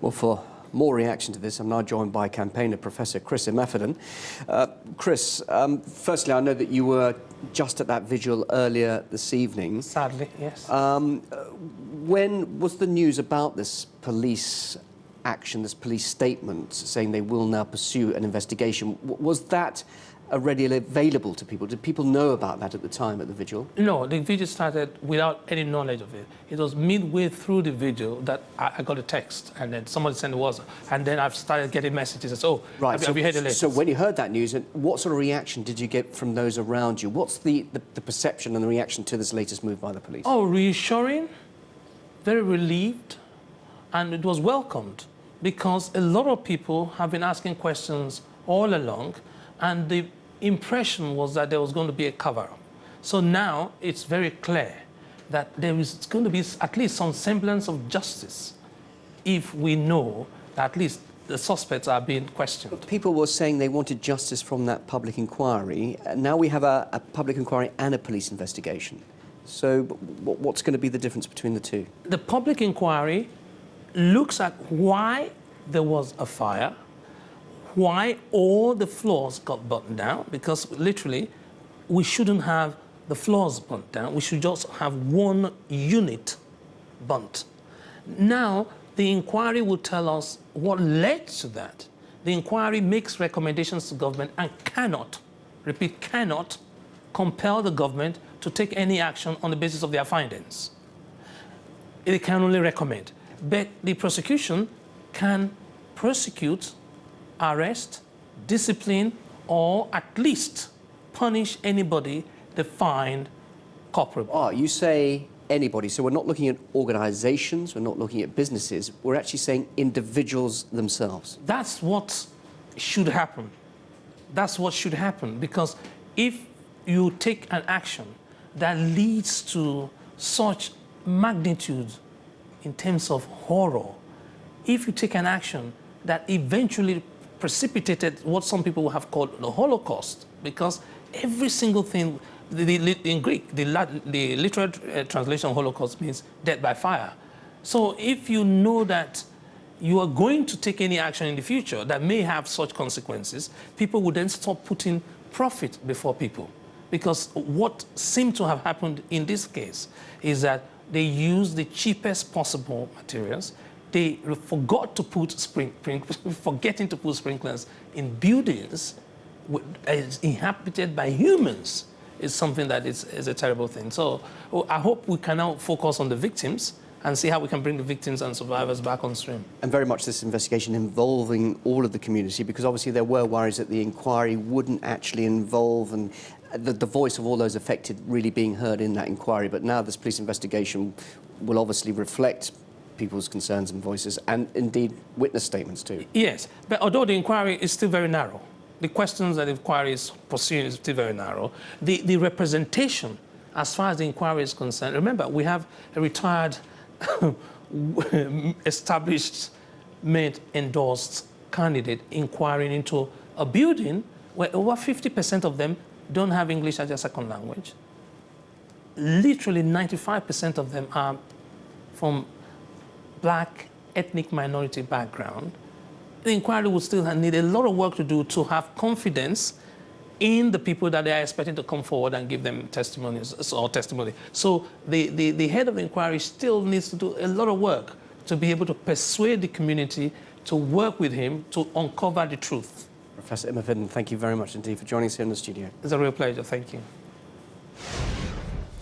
Well, for more reaction to this, I'm now joined by campaigner Professor Chris Imafidon. Chris, firstly, I know that you were just at that vigil earlier this evening. Sadly, yes. When was the news about this police action, this police statement saying they will now pursue an investigation, was that already available to people? Did people know about that at the time at the vigil? No, the vigil started without any knowledge of it. It was midway through the vigil that I got a text, and then somebody sent a WhatsApp, and then I've started getting messages that said, oh, right, have you heard the latest? So when you heard that news, what sort of reaction did you get from those around you? What's the perception and the reaction to this latest move by the police? Oh, reassuring, very relieved, and it was welcomed, because a lot of people have been asking questions all along, and the impression was that there was going to be a cover-up. So now it's very clear that there is going to be at least some semblance of justice if we know that at least the suspects are being questioned. But people were saying they wanted justice from that public inquiry. Now we have a public inquiry and a police investigation. So what's going to be the difference between the two? The public inquiry looks at why there was a fire, why all the floors got burnt down, because literally we shouldn't have the floors burnt down, we should just have one unit burnt. Now the inquiry will tell us what led to that. The inquiry makes recommendations to government and cannot, repeat, cannot compel the government to take any action on the basis of their findings. It can only recommend. But the prosecution can prosecute, arrest, discipline, or at least punish anybody they find culpable. Oh, you say anybody, so we're not looking at organisations, we're not looking at businesses, we're actually saying individuals themselves. That's what should happen. That's what should happen, because if you take an action that leads to such magnitude in terms of horror, if you take an action that eventually precipitated what some people have called the Holocaust, because every single thing, in Greek, the literal translation of Holocaust means death by fire. So if you know that you are going to take any action in the future that may have such consequences, people would then stop putting profit before people. Because what seemed to have happened in this case is that they used the cheapest possible materials. They forgot to put forgetting to put sprinklers in buildings inhabited by humans is something that is a terrible thing. So I hope we can now focus on the victims and see how we can bring the victims and survivors back on stream. And very much this investigation involving all of the community, because obviously there were worries that the inquiry wouldn't actually involve and the voice of all those affected really being heard in that inquiry. But now this police investigation will obviously reflect people's concerns and voices, and indeed witness statements too. Yes, but although the inquiry is still very narrow, the questions that the inquiry is pursuing is still very narrow, the representation as far as the inquiry is concerned, remember, we have a retired, established, endorsed candidate inquiring into a building where over 50% of them don't have English as their second language. Literally 95% of them are from black ethnic minority background. The inquiry will still need a lot of work to do to have confidence in the people that they are expecting to come forward and give them testimonies or testimony. So the head of the inquiry still needs to do a lot of work to be able to persuade the community to work with him to uncover the truth. Professor Imafidon, thank you very much indeed for joining us here in the studio. It's a real pleasure. Thank you.